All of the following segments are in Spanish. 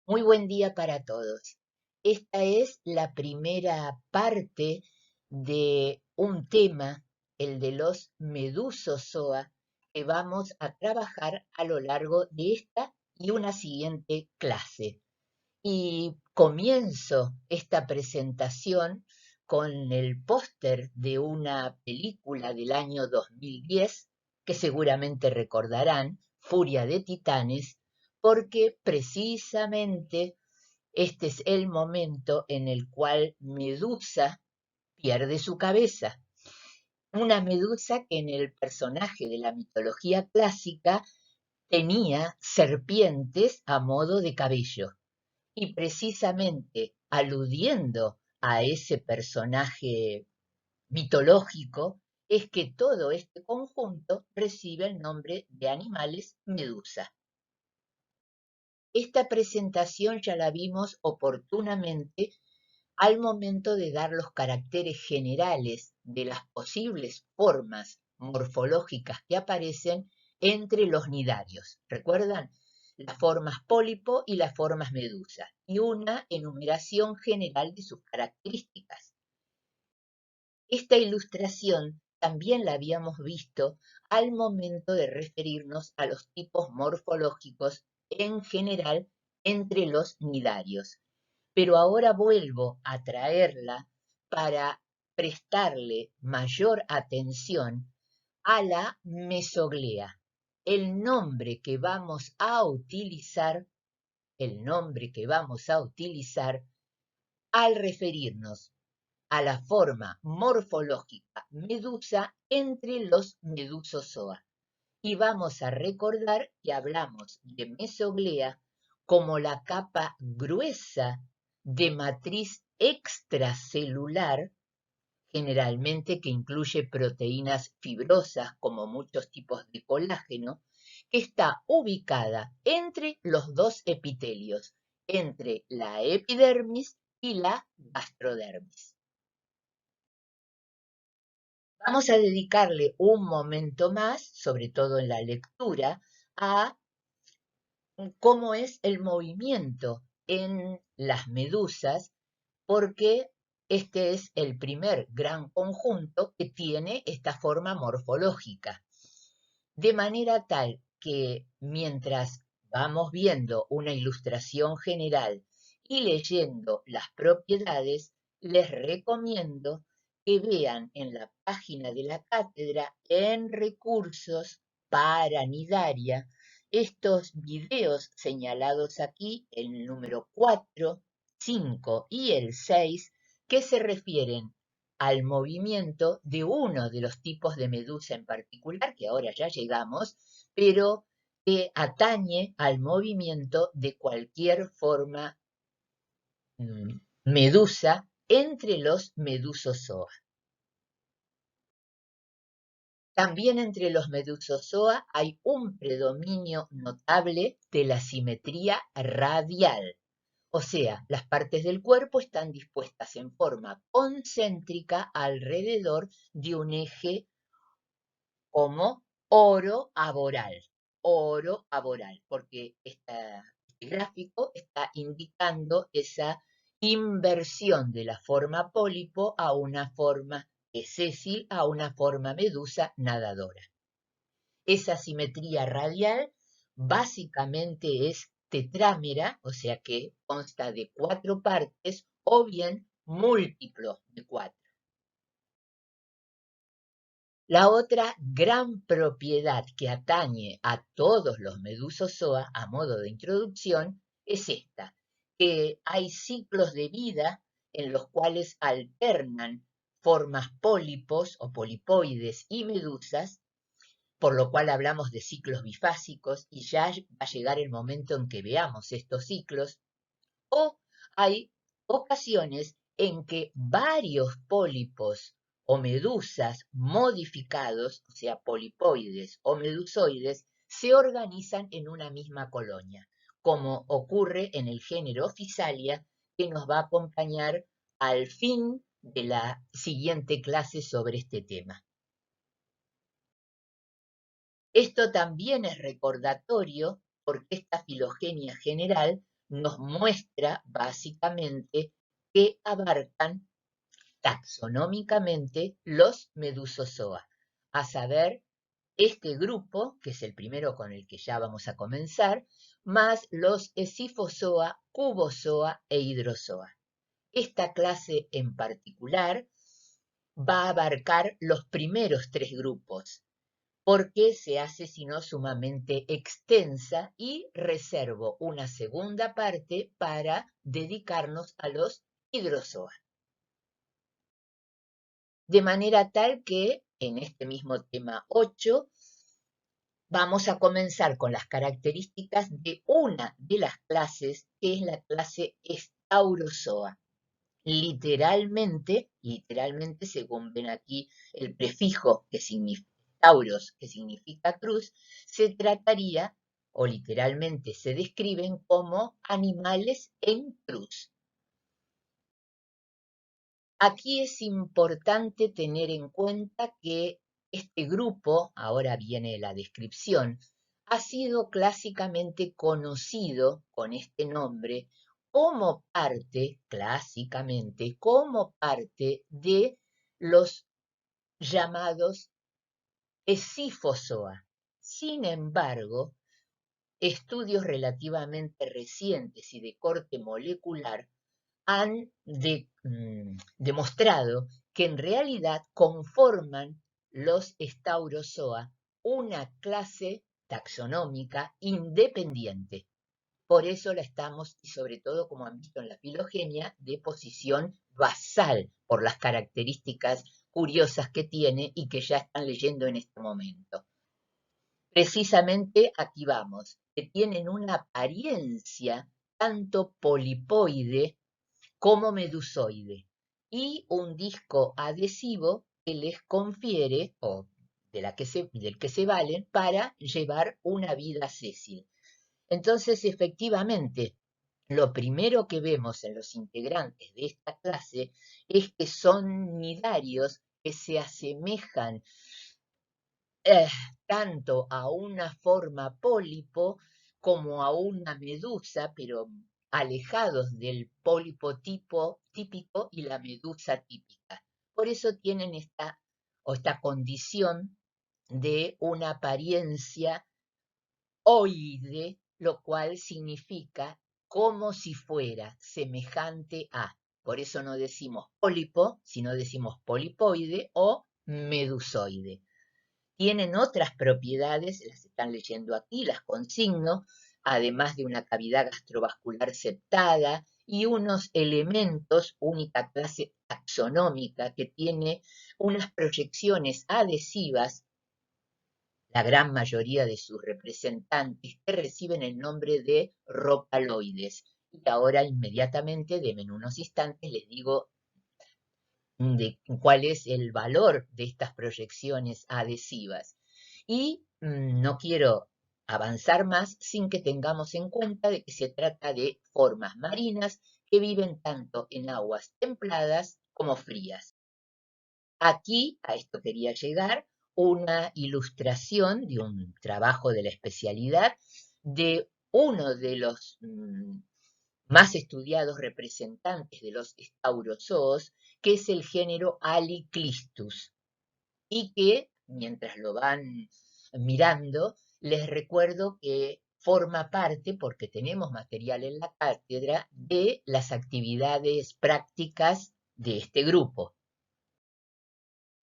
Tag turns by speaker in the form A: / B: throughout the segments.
A: Muy buen día para todos. Esta es la primera parte de un tema, el de los medusozoa, que vamos a trabajar a lo largo de esta y una siguiente clase. Y comienzo esta presentación con el póster de una película del año 2010, que seguramente recordarán, Furia de Titanes, porque precisamente este es el momento en el cual Medusa pierde su cabeza. Una Medusa que en el personaje de la mitología clásica tenía serpientes a modo de cabello. Y precisamente aludiendo a ese personaje mitológico, es que todo este conjunto recibe el nombre de animales medusa. Esta presentación ya la vimos oportunamente al momento de dar los caracteres generales de las posibles formas morfológicas que aparecen entre los nidarios. ¿Recuerdan? Las formas pólipo y las formas medusa, y una enumeración general de sus características. Esta ilustración también la habíamos visto al momento de referirnos a los tipos morfológicos en general entre los nidarios. Pero ahora vuelvo a traerla para prestarle mayor atención a la mesoglea. El nombre que vamos a utilizar, el nombre que vamos a utilizar al referirnos a la forma morfológica medusa entre los medusozoa. Y vamos a recordar que hablamos de mesoglea como la capa gruesa de matriz extracelular, generalmente que incluye proteínas fibrosas como muchos tipos de colágeno, que está ubicada entre los dos epitelios, entre la epidermis y la gastrodermis. Vamos a dedicarle un momento más, sobre todo en la lectura, a cómo es el movimiento en las medusas, porque este es el primer gran conjunto que tiene esta forma morfológica. De manera tal que mientras vamos viendo una ilustración general y leyendo las propiedades, les recomiendo que vean en la página de la cátedra en recursos para Nidaria estos videos señalados aquí, el número 4, 5 y el 6, que se refieren al movimiento de uno de los tipos de medusa en particular, que ahora ya llegamos, pero que atañe al movimiento de cualquier forma medusa entre los medusozoa. También entre los medusozoa hay un predominio notable de la simetría radial, o sea, las partes del cuerpo están dispuestas en forma concéntrica alrededor de un eje como oro aboral, porque este gráfico está indicando esa inversión de la forma pólipo a una forma sésil, a una forma medusa nadadora. Esa simetría radial básicamente es tetrámera, o sea que consta de 4 partes o bien múltiplo de 4. La otra gran propiedad que atañe a todos los medusozoa a modo de introducción es esta, que hay ciclos de vida en los cuales alternan formas pólipos o polipoides y medusas, por lo cual hablamos de ciclos bifásicos y ya va a llegar el momento en que veamos estos ciclos, o hay ocasiones en que varios pólipos o medusas modificados, o sea, polipoides o medusoides, se organizan en una misma colonia, como ocurre en el género Physalia, que nos va a acompañar al fin de la siguiente clase sobre este tema. Esto también es recordatorio porque esta filogenia general nos muestra básicamente que abarcan taxonómicamente los Medusozoa, a saber, este grupo, que es el primero con el que ya vamos a comenzar, más los Escifozoa, Cubozoa e Hidrozoa. Esta clase en particular va a abarcar los primeros tres grupos, porque se hace sino sumamente extensa y reservo una segunda parte para dedicarnos a los hidrozoa. De manera tal que en este mismo tema 8 vamos a comenzar con las características de una de las clases, que es la clase Staurozoa. Literalmente, según ven aquí el prefijo que significa Tauros, que significa cruz, se trataría, o literalmente se describen como animales en cruz. Aquí es importante tener en cuenta que este grupo, ahora viene la descripción, ha sido clásicamente conocido con este nombre como parte de los llamados Escifozoa. Sin embargo, estudios relativamente recientes y de corte molecular han demostrado que en realidad conforman los Staurozoa una clase taxonómica independiente. Por eso la estamos, y sobre todo como han visto en la filogenia, de posición basal, por las características curiosas que tiene y que ya están leyendo en este momento. Precisamente aquí vamos, que tienen una apariencia tanto polipoide como medusoide y un disco adhesivo que les confiere, o del que se valen, para llevar una vida sésil. Entonces, efectivamente, lo primero que vemos en los integrantes de esta clase es que son nidarios que se asemejan eh, tanto a una forma pólipo como a una medusa, pero alejados del pólipo típico y la medusa típica. Por eso tienen esta condición de una apariencia oide, lo cual significa como si fuera semejante a. Por eso no decimos pólipo, sino decimos polipoide o medusoide. Tienen otras propiedades, las están leyendo aquí, las consigno, además de una cavidad gastrovascular septada y unos elementos, única clase taxonómica que tiene unas proyecciones adhesivas, la gran mayoría de sus representantes, que reciben el nombre de ropaloides. Y ahora inmediatamente, en unos instantes, les digo de cuál es el valor de estas proyecciones adhesivas. Y no quiero avanzar más sin que tengamos en cuenta de que se trata de formas marinas que viven tanto en aguas templadas como frías. Aquí, a esto quería llegar, una ilustración de un trabajo de la especialidad de uno de los más estudiados representantes de los staurozoos, que es el género Aliclistus, y que, mientras lo van mirando, les recuerdo que forma parte, porque tenemos material en la cátedra, de las actividades prácticas de este grupo.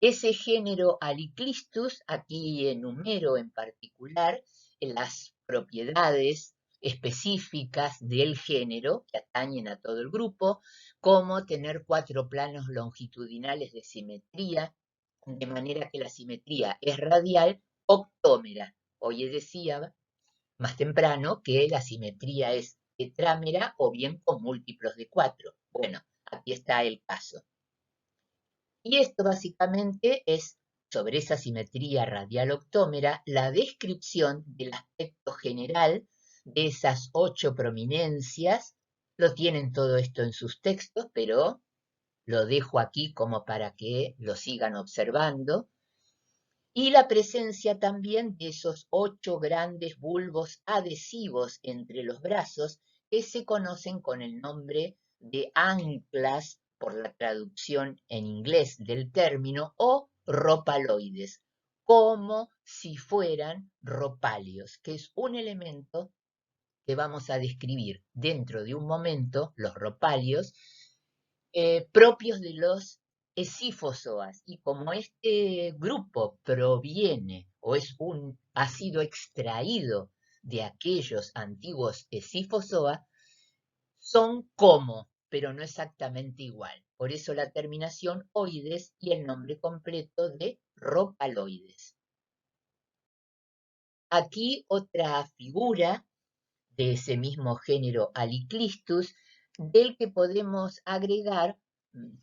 A: Ese género Aliclistus, aquí enumero en particular las propiedades específicas del género que atañen a todo el grupo, como tener 4 planos longitudinales de simetría, de manera que la simetría es radial, octómera. Hoy decía más temprano que la simetría es tetrámera o bien con múltiplos de 4. Bueno, aquí está el caso. Y esto básicamente es, sobre esa simetría radial octómera, la descripción del aspecto general de esas 8 prominencias. Lo tienen todo esto en sus textos, pero lo dejo aquí como para que lo sigan observando. Y la presencia también de esos 8 grandes bulbos adhesivos entre los brazos que se conocen con el nombre de anclas por la traducción en inglés del término o ropaloides, como si fueran ropalios, que es un elemento que vamos a describir dentro de un momento, los ropalios, propios de los escifozoas. Y como este grupo proviene o ha sido extraído de aquellos antiguos escifozoa, son como, pero no exactamente igual. Por eso la terminación oides y el nombre completo de ropaloides. Aquí otra figura de ese mismo género Aliclistus, del que podemos agregar,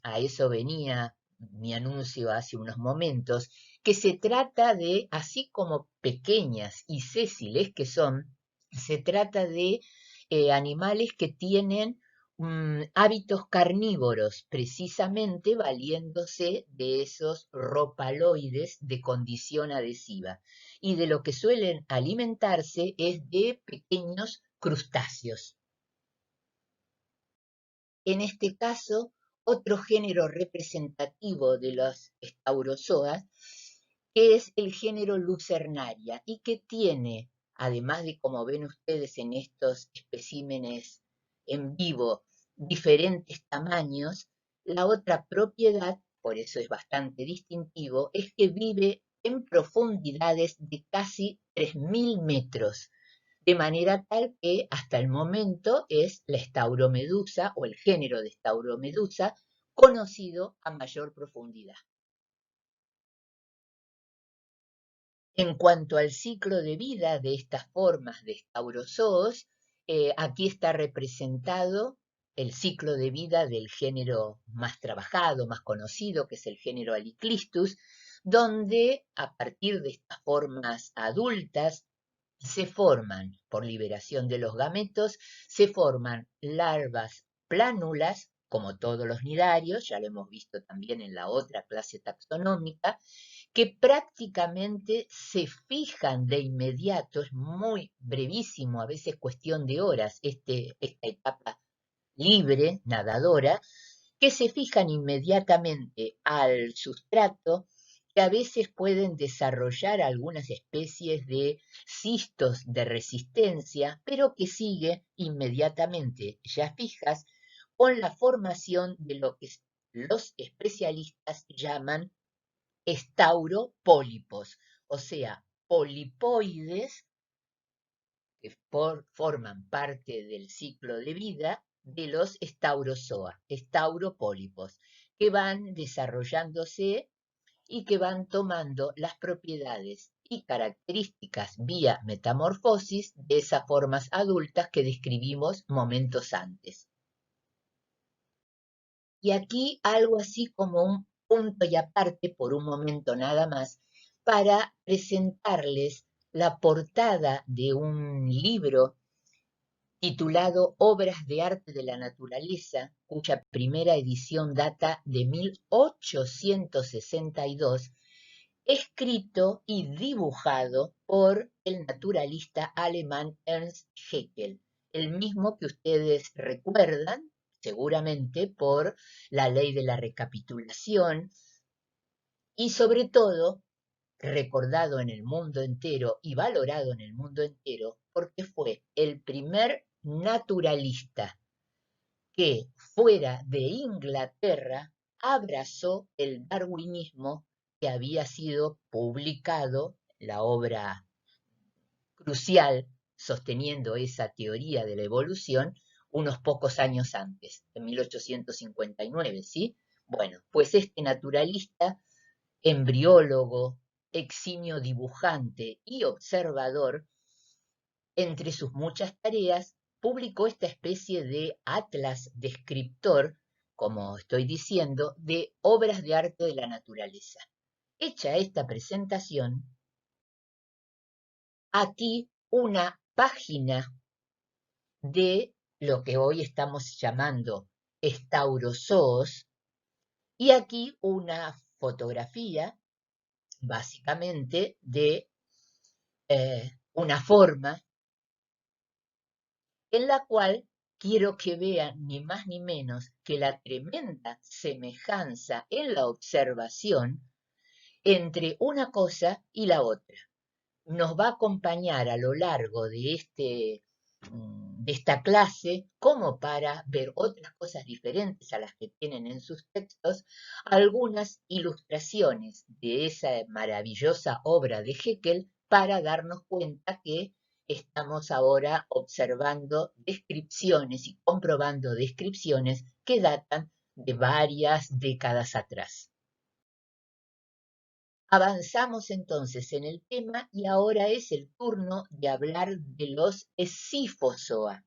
A: a eso venía mi anuncio hace unos momentos, que se trata de, así como pequeñas y sésiles que son, se trata de animales que tienen hábitos carnívoros, precisamente valiéndose de esos ropaloides de condición adhesiva. Y de lo que suelen alimentarse es de pequeños crustáceos. En este caso, otro género representativo de los staurozoas es el género Lucernaria y que tiene, además de como ven ustedes en estos especímenes en vivo, diferentes tamaños, la otra propiedad, por eso es bastante distintivo, es que vive en profundidades de casi 3.000 metros, de manera tal que hasta el momento es la estauromedusa o el género de estauromedusa conocido a mayor profundidad. En cuanto al ciclo de vida de estas formas de staurozoos, aquí está representado el ciclo de vida del género más trabajado, más conocido, que es el género Aliclistus, donde a partir de estas formas adultas se forman, por liberación de los gametos, se forman larvas plánulas, como todos los nidarios, ya lo hemos visto también en la otra clase taxonómica, que prácticamente se fijan de inmediato, es muy brevísimo, a veces cuestión de horas, esta etapa libre, nadadora, que se fijan inmediatamente al sustrato, que a veces pueden desarrollar algunas especies de cistos de resistencia, pero que sigue inmediatamente ya fijas con la formación de lo que los especialistas llaman estauropólipos, o sea, polipoides que forman parte del ciclo de vida de los staurozoa, estauropólipos, que van desarrollándose y que van tomando las propiedades y características vía metamorfosis de esas formas adultas que describimos momentos antes. Y aquí algo así como un punto y aparte, por un momento nada más, para presentarles la portada de un libro titulado Obras de Arte de la Naturaleza, cuya primera edición data de 1862, escrito y dibujado por el naturalista alemán Ernst Haeckel, el mismo que ustedes recuerdan seguramente por la ley de la recapitulación y sobre todo recordado en el mundo entero y valorado en el mundo entero porque fue el primer naturalista que fuera de Inglaterra abrazó el darwinismo que había sido publicado, la obra crucial sosteniendo esa teoría de la evolución, unos pocos años antes, en 1859, ¿sí? Bueno, pues este naturalista, embriólogo, eximio dibujante y observador, entre sus muchas tareas, publicó esta especie de atlas descriptor, como estoy diciendo, de obras de arte de la naturaleza. Hecha esta presentación, aquí una página de lo que hoy estamos llamando estaurozoos, y aquí una fotografía, básicamente, de una forma en la cual quiero que vean ni más ni menos que la tremenda semejanza en la observación entre una cosa y la otra. Nos va a acompañar a lo largo de esta clase como para ver otras cosas diferentes a las que tienen en sus textos, algunas ilustraciones de esa maravillosa obra de Haeckel para darnos cuenta que estamos ahora observando descripciones y comprobando descripciones que datan de varias décadas atrás. Avanzamos entonces en el tema y ahora es el turno de hablar de los escifozoa,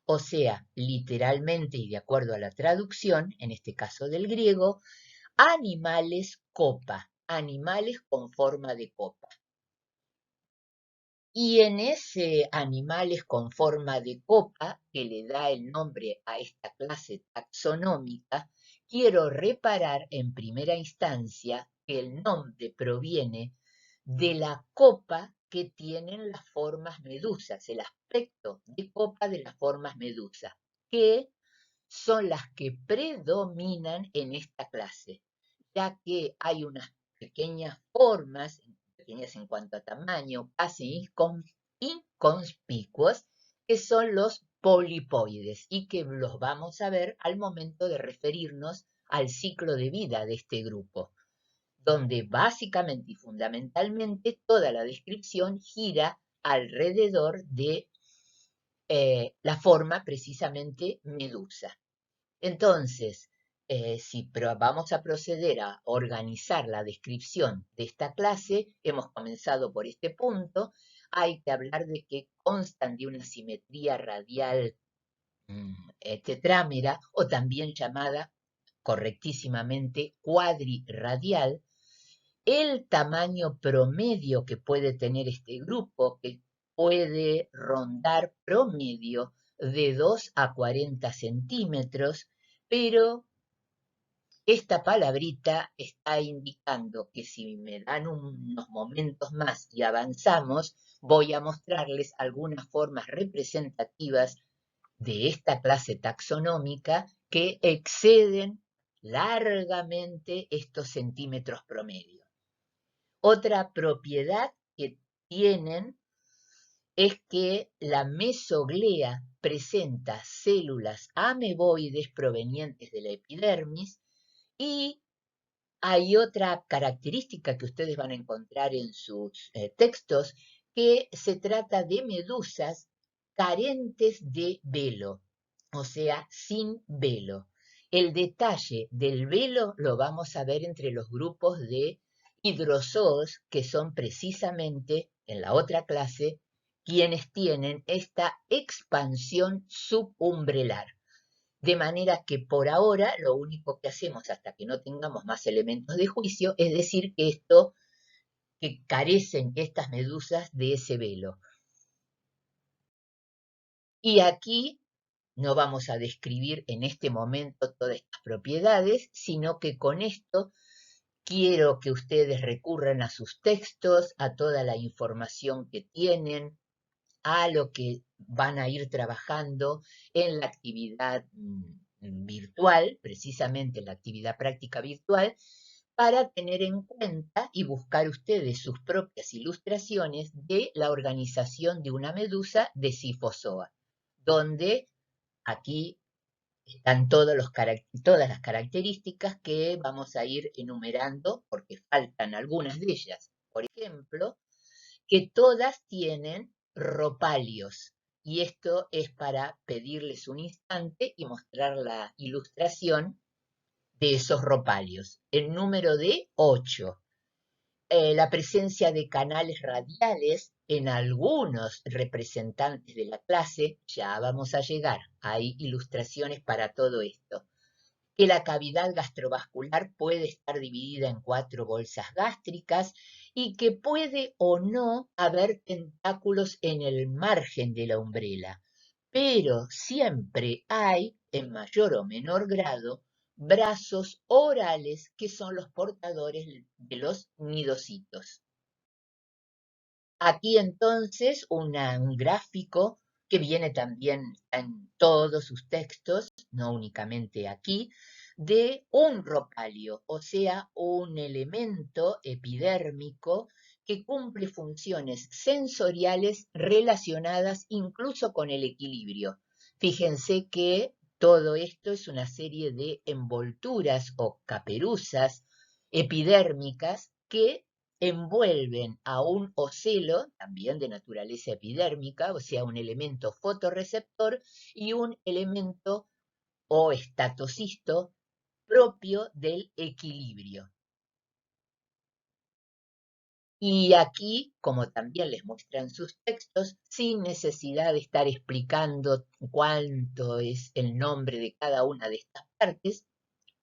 A: o sea, literalmente y de acuerdo a la traducción, en este caso del griego, animales copa, animales con forma de copa. Y en ese animales con forma de copa, que le da el nombre a esta clase taxonómica, quiero reparar en primera instancia que el nombre proviene de la copa que tienen las formas medusas, el aspecto de copa de las formas medusas, que son las que predominan en esta clase, ya que hay unas pequeñas formas, pequeñas en cuanto a tamaño, casi inconspicuos, que son los polipoides y que los vamos a ver al momento de referirnos al ciclo de vida de este grupo, donde básicamente y fundamentalmente toda la descripción gira alrededor de la forma precisamente medusa. Entonces, si vamos a proceder a organizar la descripción de esta clase, hemos comenzado por este punto, hay que hablar de que constan de una simetría radial tetrámera o también llamada correctísimamente cuadrirradial. El tamaño promedio que puede tener este grupo, que puede rondar promedio de 2 a 40 centímetros, pero esta palabrita está indicando que si me dan unos momentos más y avanzamos, voy a mostrarles algunas formas representativas de esta clase taxonómica que exceden largamente estos centímetros promedio. Otra propiedad que tienen es que la mesoglea presenta células ameboides provenientes de la epidermis y hay otra característica que ustedes van a encontrar en sus textos, que se trata de medusas carentes de velo, o sea, sin velo. El detalle del velo lo vamos a ver entre los grupos de hidrozoos, que son precisamente, en la otra clase, quienes tienen esta expansión subumbralar. De manera que por ahora lo único que hacemos hasta que no tengamos más elementos de juicio es decir que carecen estas medusas de ese velo. Y aquí no vamos a describir en este momento todas estas propiedades, sino que con esto quiero que ustedes recurran a sus textos, a toda la información que tienen, a lo que van a ir trabajando en la actividad virtual, precisamente la actividad práctica virtual, para tener en cuenta y buscar ustedes sus propias ilustraciones de la organización de una medusa de Scifozoa, donde aquí están todas las características que vamos a ir enumerando, porque faltan algunas de ellas. Por ejemplo, que todas tienen ropalios. Y esto es para pedirles un instante y mostrar la ilustración de esos ropalios. El número de 8. La presencia de canales radiales en algunos representantes de la clase, ya vamos a llegar, hay ilustraciones para todo esto. Que la cavidad gastrovascular puede estar dividida en 4 bolsas gástricas y que puede o no haber tentáculos en el margen de la umbrela, pero siempre hay, en mayor o menor grado, brazos orales que son los portadores de los nidocitos. Aquí entonces un gráfico que viene también en todos sus textos, no únicamente aquí, de un rocalio, o sea, un elemento epidérmico que cumple funciones sensoriales relacionadas incluso con el equilibrio. Fíjense que todo esto es una serie de envolturas o caperuzas epidérmicas que envuelven a un ocelo, también de naturaleza epidérmica, o sea, un elemento fotorreceptor y un elemento o estatocisto propio del equilibrio. Y aquí, como también les muestran sus textos, sin necesidad de estar explicando cuánto es el nombre de cada una de estas partes,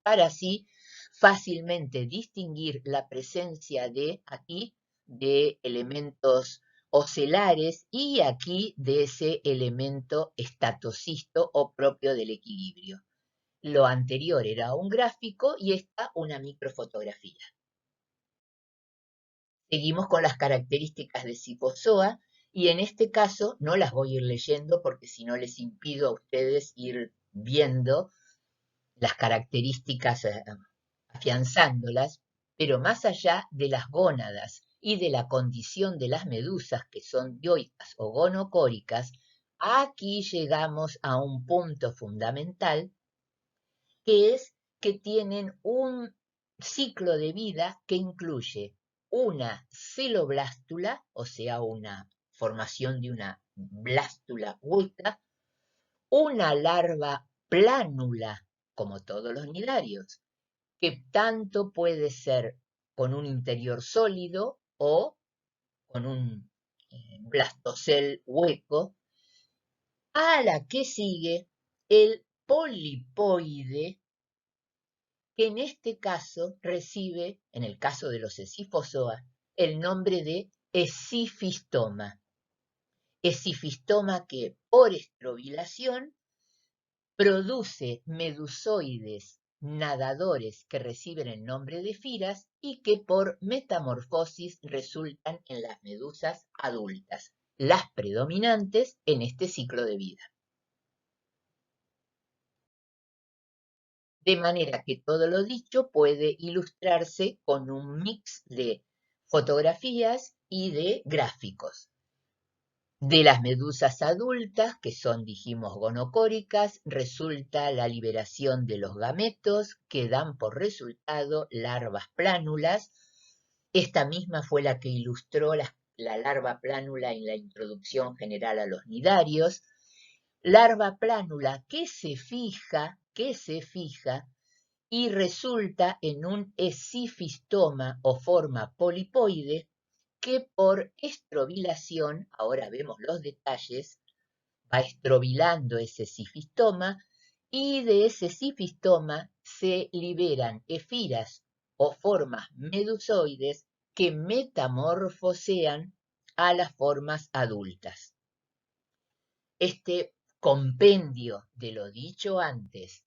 A: para así fácilmente distinguir la presencia de aquí de elementos ocelares y aquí de ese elemento estatocisto o propio del equilibrio. Lo anterior era un gráfico y esta una microfotografía. Seguimos con las características de Scipozoa y en este caso no las voy a ir leyendo porque si no les impido a ustedes ir viendo las características, afianzándolas, pero más allá de las gónadas y de la condición de las medusas que son dioicas o gonocóricas, aquí llegamos a un punto fundamental que es que tienen un ciclo de vida que incluye una celoblástula, o sea, una formación de una blástula hueca, una larva plánula, como todos los nidarios, que tanto puede ser con un interior sólido o con un blastocel hueco, a la que sigue el polipoide, que en este caso recibe, en el caso de los Scipozoa, el nombre de esifistoma. Esifistoma que por estrobilación produce medusoides nadadores que reciben el nombre de firas y que por metamorfosis resultan en las medusas adultas, las predominantes en este ciclo de vida. De manera que todo lo dicho puede ilustrarse con un mix de fotografías y de gráficos. De las medusas adultas, que son, dijimos, gonocóricas, resulta la liberación de los gametos, que dan por resultado larvas plánulas. Esta misma fue la que ilustró la larva plánula en la introducción general a los nidarios. Larva plánula que se fija y resulta en un esifistoma o forma polipoide que por estrobilación, ahora vemos los detalles, va estrobilando ese sifistoma y de ese sifistoma se liberan efiras o formas medusoides que metamorfosean a las formas adultas. Este compendio de lo dicho antes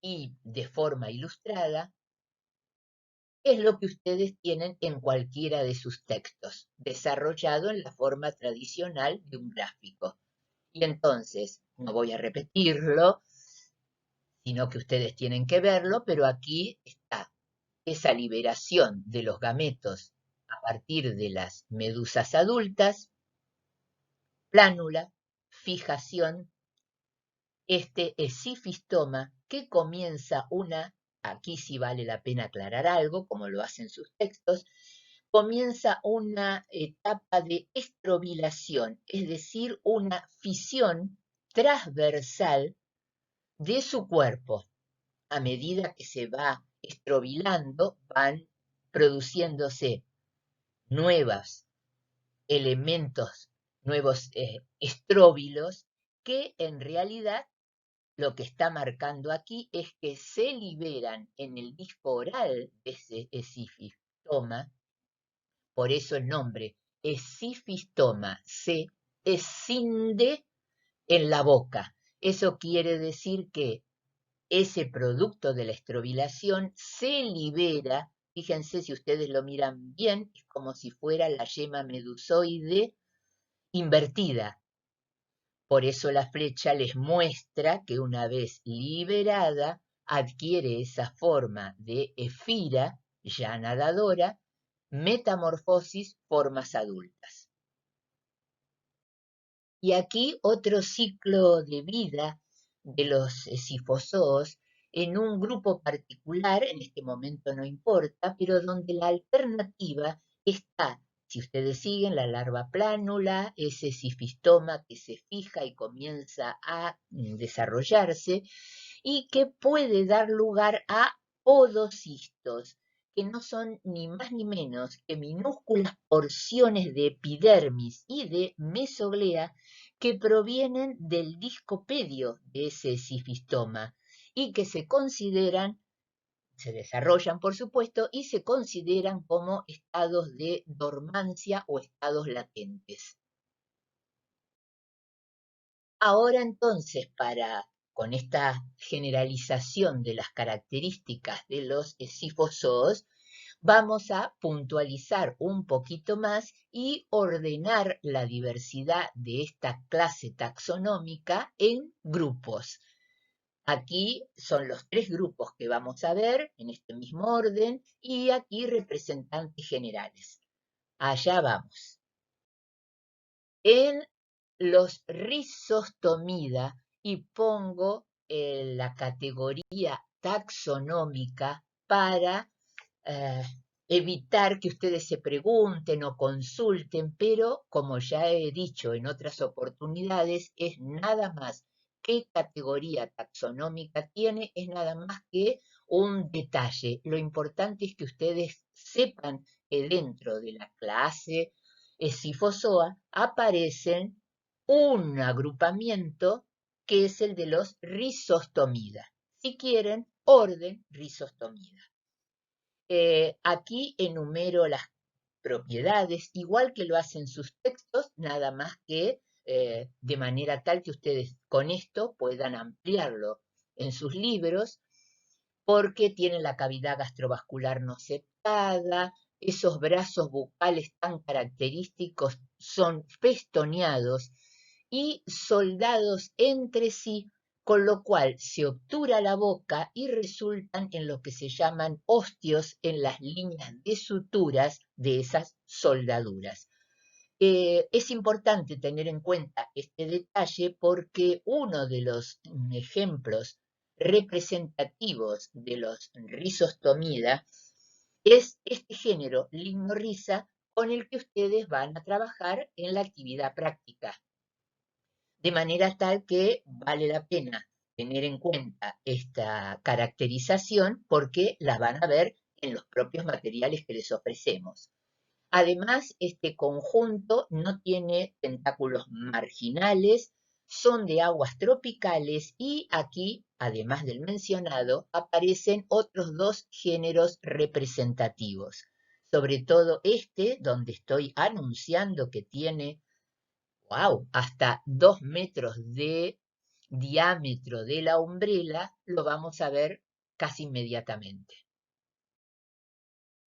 A: y de forma ilustrada es lo que ustedes tienen en cualquiera de sus textos, desarrollado en la forma tradicional de un gráfico. Y entonces, no voy a repetirlo, sino que ustedes tienen que verlo, pero aquí está esa liberación de los gametos a partir de las medusas adultas, plánula, fijación, este esifistoma que comienza aquí sí vale la pena aclarar algo, como lo hacen sus textos, comienza una etapa de estrobilación, es decir, una fisión transversal de su cuerpo. A medida que se va estrobilando, van produciéndose nuevos elementos, nuevos estróbilos, que en realidad lo que está marcando aquí es que se liberan en el disco oral de ese esifistoma, por eso el nombre esifistoma se escinde en la boca. Eso quiere decir que ese producto de la estrobilación se libera, fíjense si ustedes lo miran bien, es como si fuera la yema medusoide invertida. Por eso la flecha les muestra que una vez liberada adquiere esa forma de efira, ya nadadora, metamorfosis, formas adultas. Y aquí otro ciclo de vida de los sifozoos en un grupo particular, en este momento no importa, pero donde la alternativa está, si ustedes siguen, la larva plánula, ese sifistoma que se fija y comienza a desarrollarse y que puede dar lugar a podocistos, que no son ni más ni menos que minúsculas porciones de epidermis y de mesoglea que provienen del discopedio de ese sifistoma y que se desarrollan por supuesto, y se consideran como estados de dormancia o estados latentes. Ahora entonces, con esta generalización de las características de los sifozoos, vamos a puntualizar un poquito más y ordenar la diversidad de esta clase taxonómica en grupos. Aquí son los 3 grupos que vamos a ver en este mismo orden y aquí representantes generales. Allá vamos. En los Rhizostomida, y pongo la categoría taxonómica para evitar que ustedes se pregunten o consulten, pero como ya he dicho en otras oportunidades, es nada más qué categoría taxonómica tiene, es nada más que un detalle. Lo importante es que ustedes sepan que dentro de la clase Scyphozoa aparecen un agrupamiento que es el de los Rhizostomida. Si quieren, orden Rhizostomida. Aquí enumero las propiedades, igual que lo hacen sus textos, nada más que de manera tal que ustedes con esto puedan ampliarlo en sus libros, porque tienen la cavidad gastrovascular no septada, esos brazos bucales tan característicos son festoneados y soldados entre sí, con lo cual se obtura la boca y resultan en lo que se llaman ostios en las líneas de suturas de esas soldaduras. Es importante tener en cuenta este detalle porque uno de los ejemplos representativos de los Rhizostomida es este género Limnorhiza con el que ustedes van a trabajar en la actividad práctica. De manera tal que vale la pena tener en cuenta esta caracterización porque las van a ver en los propios materiales que les ofrecemos. Además, este conjunto no tiene tentáculos marginales, son de aguas tropicales y aquí, además del mencionado, aparecen otros 2 géneros representativos. Sobre todo este, donde estoy anunciando que tiene, wow, hasta 2 metros de diámetro de la umbrela, lo vamos a ver casi inmediatamente.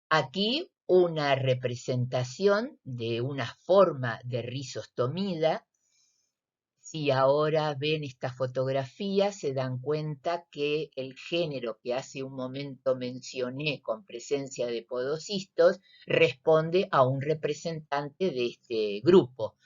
A: Aquí una representación de una forma de rizostomida. Si ahora ven esta fotografía, se dan cuenta que el género que hace un momento mencioné con presencia de podocistos responde a un representante de este grupo.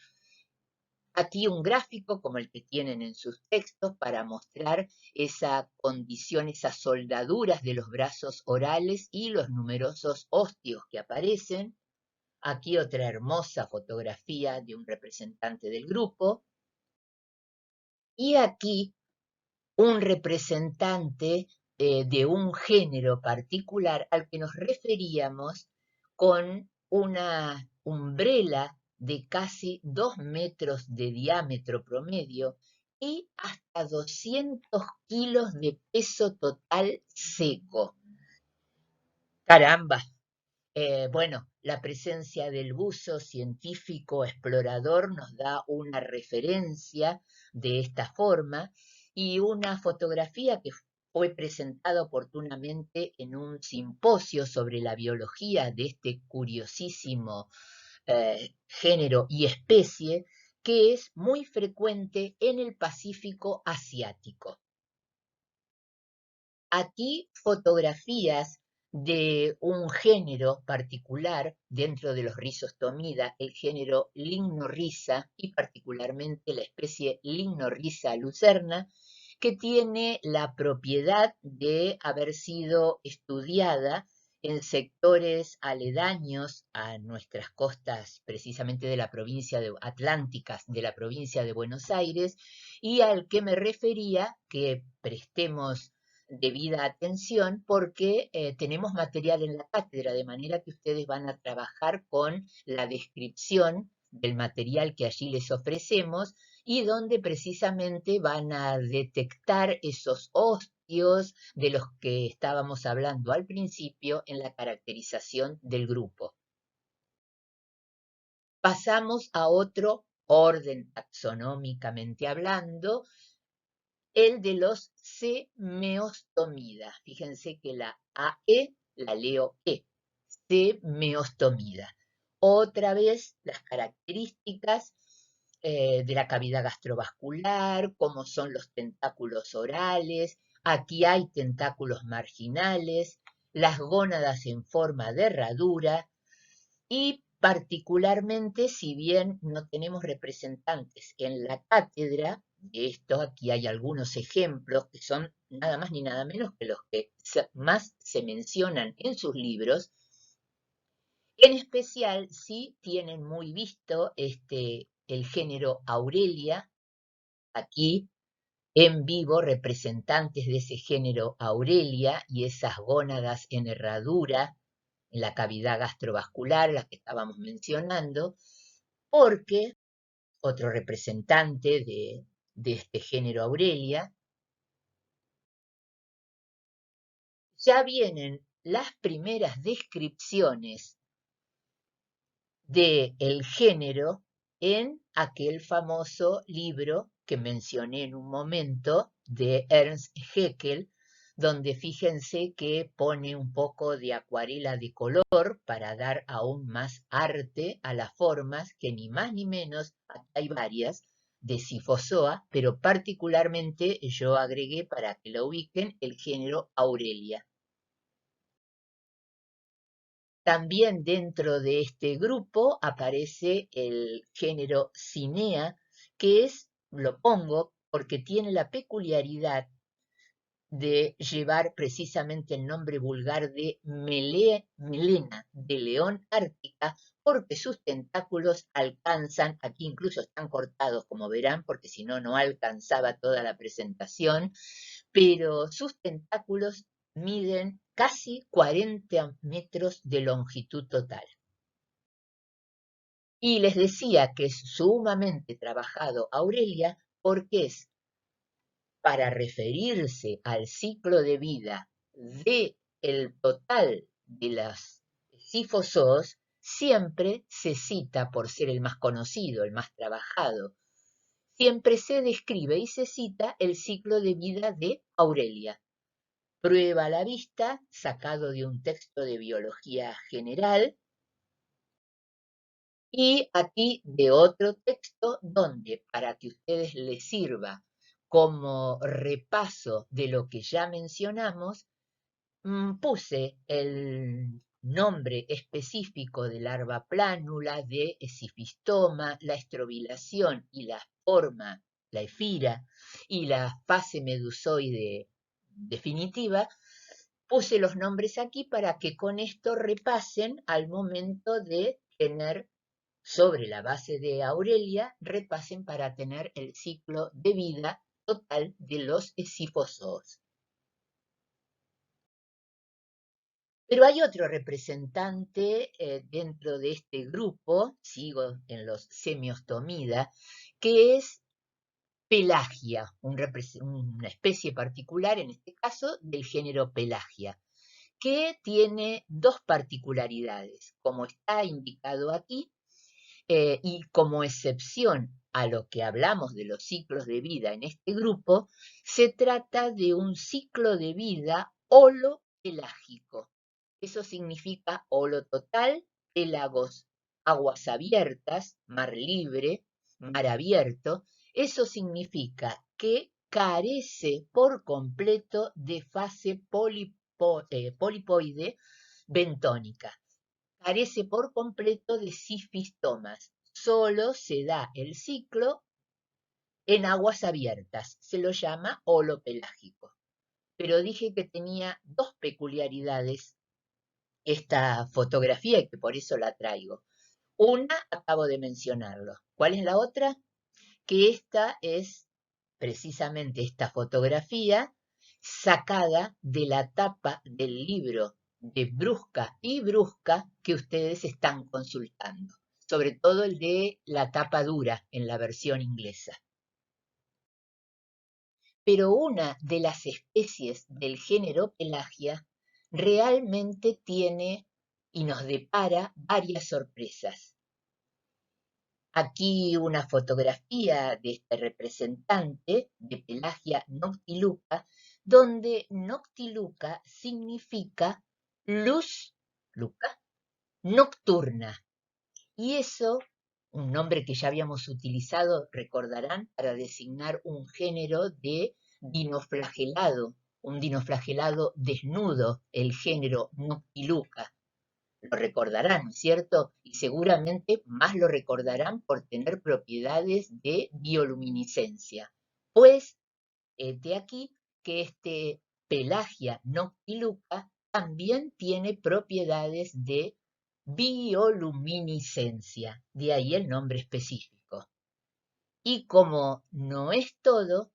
A: Aquí un gráfico como el que tienen en sus textos para mostrar esa condición, esas soldaduras de los brazos orales y los numerosos ostios que aparecen. Aquí otra hermosa fotografía de un representante del grupo. Y aquí un representante de un género particular al que nos referíamos con una umbrela de casi 2 metros de diámetro promedio y hasta 200 kilos de peso total seco. Caramba, bueno, la presencia del buzo científico explorador nos da una referencia de esta forma y una fotografía que fue presentada oportunamente en un simposio sobre la biología de este curiosísimo género y especie, que es muy frecuente en el Pacífico asiático. Aquí fotografías de un género particular dentro de los Rhizostomida, el género Limnorhiza y particularmente la especie Limnorhiza lucerna, que tiene la propiedad de haber sido estudiada en sectores aledaños a nuestras costas, precisamente de la provincia de Atlánticas, de la provincia de Buenos Aires, y al que me refería que prestemos debida atención porque tenemos material en la cátedra, de manera que ustedes van a trabajar con la descripción del material que allí les ofrecemos y donde precisamente van a detectar esos ostios de los que estábamos hablando al principio en la caracterización del grupo. Pasamos a otro orden taxonómicamente hablando, el de los Semeostomida. Fíjense que la AE la leo E, Semeostomida. Otra vez las características de la cavidad gastrovascular, cómo son los tentáculos orales, aquí hay tentáculos marginales, las gónadas en forma de herradura, y particularmente, si bien no tenemos representantes en la cátedra, de esto aquí hay algunos ejemplos que son nada más ni nada menos que los que más se mencionan en sus libros, en especial si tienen muy visto el género Aurelia, aquí en vivo representantes de ese género Aurelia y esas gónadas en herradura, en la cavidad gastrovascular, la que estábamos mencionando, porque otro representante de este género Aurelia, ya vienen las primeras descripciones del género en aquel famoso libro que mencioné en un momento de Ernst Haeckel, donde fíjense que pone un poco de acuarela de color para dar aún más arte a las formas, que ni más ni menos, aquí hay varias, de Sifozoa, pero particularmente yo agregué para que lo ubiquen el género Aurelia. También dentro de este grupo aparece el género Cinea, que es, lo pongo, porque tiene la peculiaridad de llevar precisamente el nombre vulgar de melena de león ártica, porque sus tentáculos alcanzan, aquí incluso están cortados como verán, porque si no, no alcanzaba toda la presentación, pero sus tentáculos miden casi 40 metros de longitud total. Y les decía que es sumamente trabajado Aurelia porque es para referirse al ciclo de vida de el total de las cifozoos, siempre se cita, por ser el más conocido, el más trabajado, siempre se describe y se cita el ciclo de vida de Aurelia. Prueba a la vista, sacado de un texto de biología general, y aquí de otro texto donde, para que ustedes les sirva como repaso de lo que ya mencionamos, puse el nombre específico de larva plánula, de esifistoma, la estrobilación y la forma, la efira y la fase medusoide definitiva. Puse los nombres aquí para que con esto repasen al momento de tener sobre la base de Aurelia, repasen para tener el ciclo de vida total de los cifozoos. Pero hay otro representante dentro de este grupo, sigo en los Semiostomida, que es Pelagia, una especie particular, en este caso, del género Pelagia, que tiene dos particularidades. Como está indicado aquí, y como excepción a lo que hablamos de los ciclos de vida en este grupo, se trata de un ciclo de vida holopelágico. Eso significa holo total, pelagos, aguas abiertas, mar libre, mar abierto, eso significa que carece por completo de fase polipoide bentónica. Carece por completo de sifistomas. Solo se da el ciclo en aguas abiertas. Se lo llama holopelágico. Pero dije que tenía dos peculiaridades esta fotografía y que por eso la traigo. Una, acabo de mencionarlo. ¿Cuál es la otra? Que esta es precisamente esta fotografía sacada de la tapa del libro de Brusca y Brusca que ustedes están consultando, sobre todo el de la tapa dura en la versión inglesa. Pero una de las especies del género Pelagia realmente tiene y nos depara varias sorpresas. Aquí una fotografía de este representante de Pelagia noctiluca, donde noctiluca significa luz, luca, nocturna. Y eso, un nombre que ya habíamos utilizado, recordarán, para designar un género de dinoflagelado, un dinoflagelado desnudo, el género noctiluca. Lo recordarán, ¿no es cierto? Y seguramente más lo recordarán por tener propiedades de bioluminiscencia. Pues, de aquí que este Pelagia noctiluca también tiene propiedades de bioluminiscencia, de ahí el nombre específico. Y como no es todo,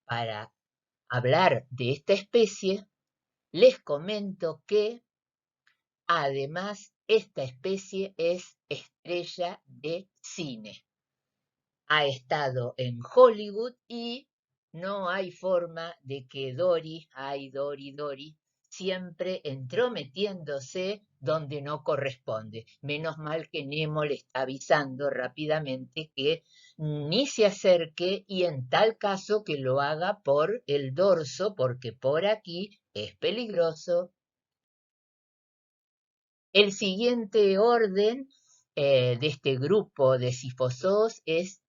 A: para hablar de esta especie, les comento que además, esta especie es estrella de cine. Ha estado en Hollywood y no hay forma de que Dory, Dory, siempre entrometiéndose donde no corresponde. Menos mal que Nemo le está avisando rápidamente que ni se acerque y en tal caso que lo haga por el dorso, porque por aquí es peligroso. El siguiente orden de este grupo de cifozoos es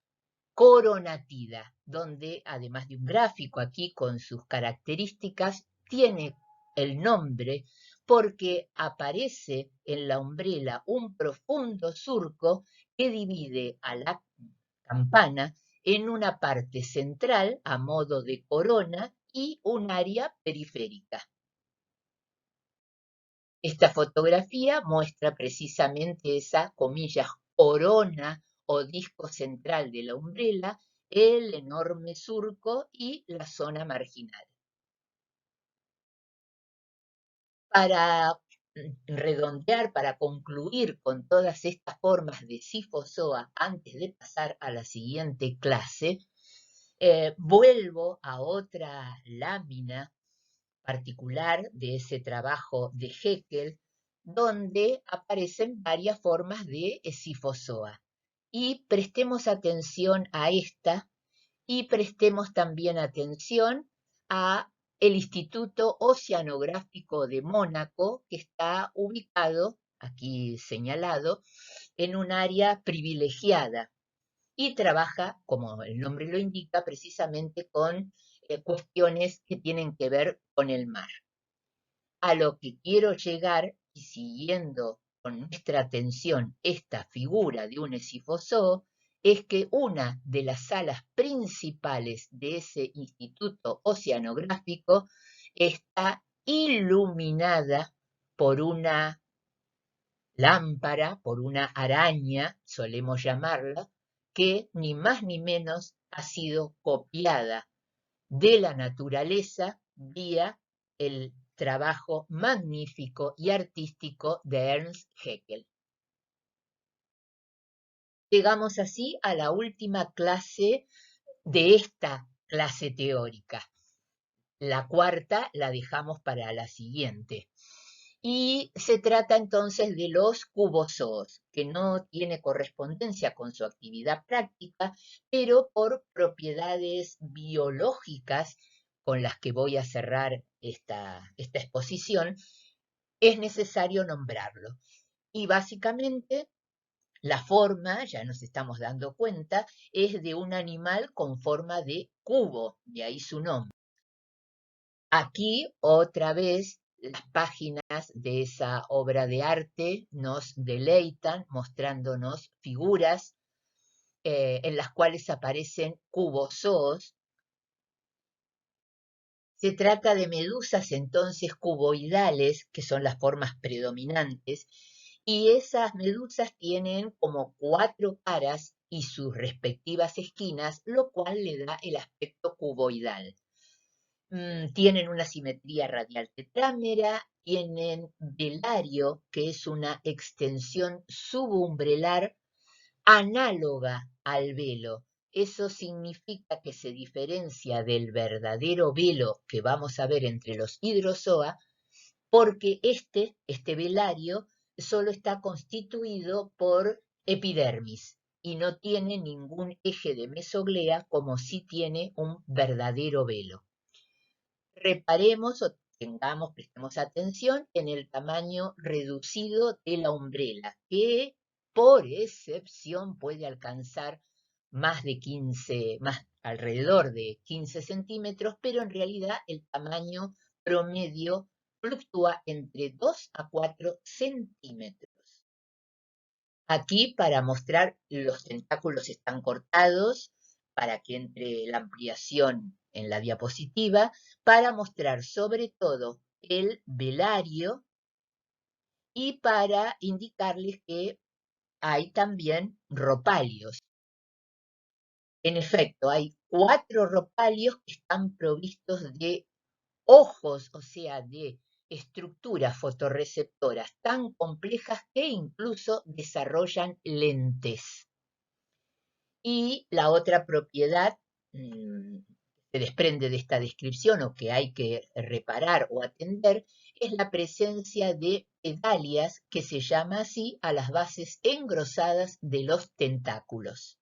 A: Coronatida, donde además de un gráfico aquí con sus características, tiene el nombre porque aparece en la umbrela un profundo surco que divide a la campana en una parte central a modo de corona y un área periférica. Esta fotografía muestra precisamente esa, comillas, corona o disco central de la umbrela, el enorme surco y la zona marginal. Para redondear, para concluir con todas estas formas de Sifozoa antes de pasar a la siguiente clase, vuelvo a otra lámina particular de ese trabajo de Haeckel, donde aparecen varias formas de Sifozoa. Y prestemos atención a esta y prestemos también atención a el Instituto Oceanográfico de Mónaco, que está ubicado, aquí señalado, en un área privilegiada y trabaja, como el nombre lo indica, precisamente con cuestiones que tienen que ver con el mar. A lo que quiero llegar, y siguiendo con nuestra atención esta figura de un esifozoo, es que una de las salas principales de ese instituto oceanográfico está iluminada por una lámpara, por una araña, solemos llamarla, que ni más ni menos ha sido copiada de la naturaleza vía el trabajo magnífico y artístico de Ernst Haeckel. Llegamos así a la última clase de esta clase teórica. La cuarta la dejamos para la siguiente. Y se trata entonces de los cubozoos, que no tiene correspondencia con su actividad práctica, pero por propiedades biológicas con las que voy a cerrar esta exposición, es necesario nombrarlo. Y básicamente La forma, ya nos estamos dando cuenta, es de un animal con forma de cubo, de ahí su nombre. Aquí, otra vez, las páginas de esa obra de arte nos deleitan mostrándonos figuras en las cuales aparecen cubozoos. Se trata de medusas entonces cuboidales, que son las formas predominantes, y esas medusas tienen como 4 caras y sus respectivas esquinas, lo cual le da el aspecto cuboidal. Tienen una simetría radial tetrámera, tienen velario, que es una extensión subumbralar análoga al velo. Eso significa que se diferencia del verdadero velo que vamos a ver entre los hidrozoa, porque este velario, solo está constituido por epidermis y no tiene ningún eje de mesoglea como sí tiene un verdadero velo. Reparemos o prestemos atención en el tamaño reducido de la umbrela, que por excepción puede alcanzar alrededor de 15 centímetros, pero en realidad el tamaño promedio fluctúa entre 2 a 4 centímetros. Aquí, para mostrar, los tentáculos están cortados para que entre la ampliación en la diapositiva, para mostrar sobre todo el velario y para indicarles que hay también ropalios. En efecto, hay 4 ropalios que están provistos de ojos, o sea, de estructuras fotorreceptoras tan complejas que incluso desarrollan lentes. Y la otra propiedad se desprende de esta descripción o que hay que reparar o atender es la presencia de pedalias, que se llama así a las bases engrosadas de los tentáculos.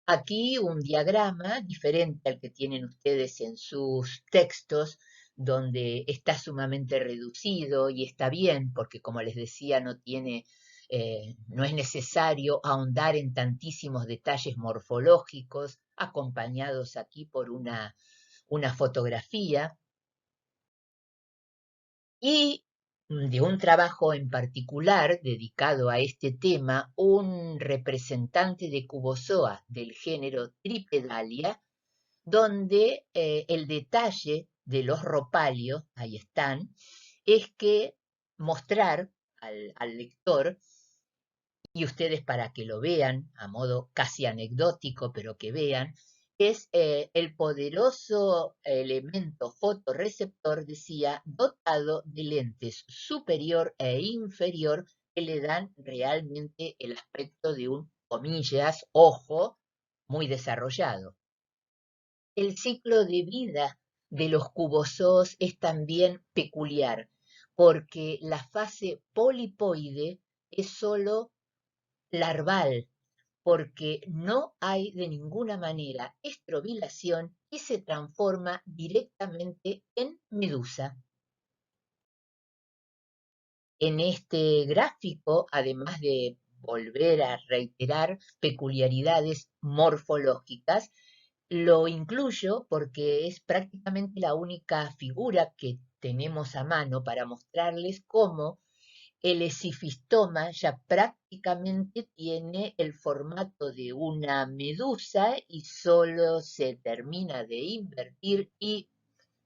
A: Aquí un diagrama diferente al que tienen ustedes en sus textos, donde está sumamente reducido y está bien, porque como les decía, no es necesario ahondar en tantísimos detalles morfológicos, acompañados aquí por una fotografía. Y de un trabajo en particular dedicado a este tema, un representante de Cubozoa del género Tripedalia, donde el detalle de los ropalios, ahí están, es que mostrar al lector, y ustedes para que lo vean, a modo casi anecdótico, pero que vean, es el poderoso elemento fotorreceptor, decía, dotado de lentes superior e inferior que le dan realmente el aspecto de un, comillas, ojo muy desarrollado. El ciclo de vida de los cubozoos es también peculiar, porque la fase polipoide es solo larval, porque no hay de ninguna manera estrobilación y se transforma directamente en medusa. En este gráfico, además de volver a reiterar peculiaridades morfológicas, lo incluyo porque es prácticamente la única figura que tenemos a mano para mostrarles cómo el esifistoma ya prácticamente tiene el formato de una medusa y solo se termina de invertir y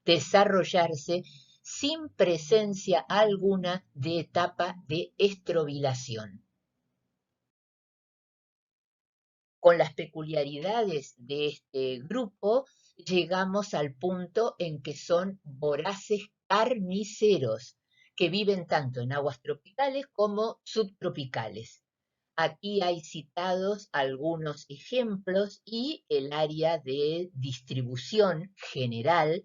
A: desarrollarse sin presencia alguna de etapa de estrobilación. Con las peculiaridades de este grupo, llegamos al punto en que son voraces carniceros, que viven tanto en aguas tropicales como subtropicales. Aquí hay citados algunos ejemplos y el área de distribución general.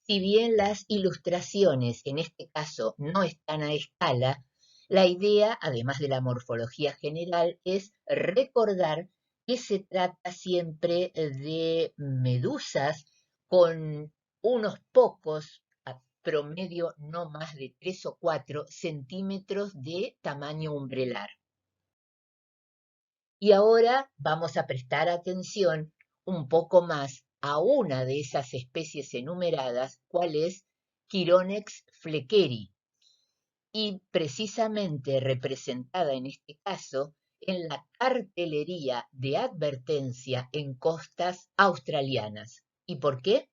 A: Si bien las ilustraciones en este caso no están a escala, la idea, además de la morfología general, es recordar que se trata siempre de medusas con unos pocos, promedio no más de 3 o 4 centímetros de tamaño umbrelar. Y ahora vamos a prestar atención un poco más a una de esas especies enumeradas, cuál es Chironex fleckeri, y precisamente representada en este caso en la cartelería de advertencia en costas australianas. ¿Y por qué?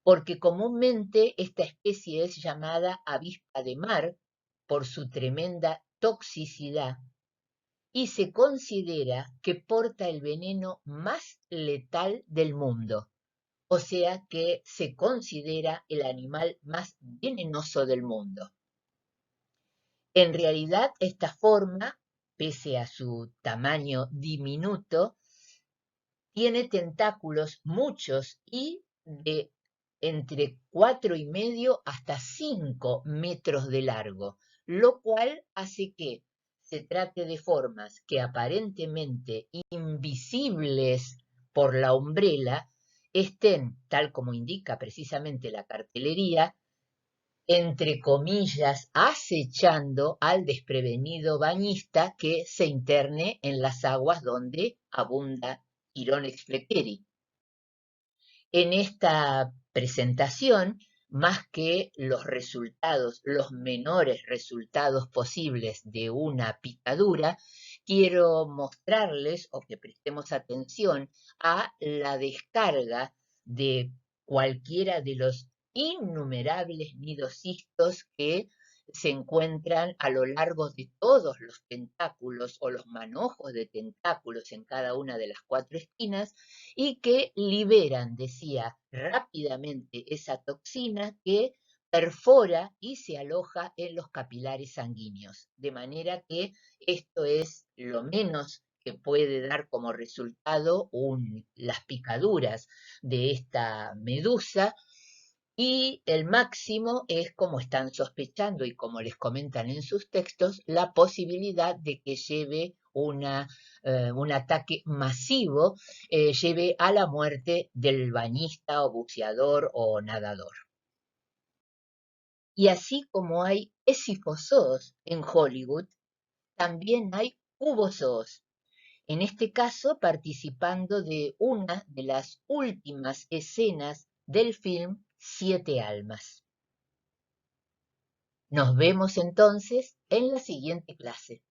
A: Porque comúnmente esta especie es llamada avispa de mar por su tremenda toxicidad y se considera que porta el veneno más letal del mundo, o sea que se considera el animal más venenoso del mundo. En realidad, esta forma, pese a su tamaño diminuto, tiene tentáculos muchos y de entre 4,5 hasta 5 metros de largo, lo cual hace que se trate de formas que aparentemente invisibles por la umbrela estén, tal como indica precisamente la cartelería, entre comillas, acechando al desprevenido bañista que se interne en las aguas donde abunda Chironex fleckeri. En esta presentación, más que los resultados, los menores resultados posibles de una picadura, quiero mostrarles o que prestemos atención a la descarga de cualquiera de los innumerables nidocistos que se encuentran a lo largo de todos los tentáculos o los manojos de tentáculos en cada una de las 4 esquinas y que liberan, decía, rápidamente esa toxina que perfora y se aloja en los capilares sanguíneos. De manera que esto es lo menos que puede dar como resultado las picaduras de esta medusa, y el máximo es, como están sospechando y como les comentan en sus textos, la posibilidad de que lleve un ataque masivo, lleve a la muerte del bañista o buceador o nadador. Y así como hay esquifozoos en Hollywood, también hay cubozoos, en este caso participando de una de las últimas escenas del film Siete Almas. Nos vemos entonces en la siguiente clase.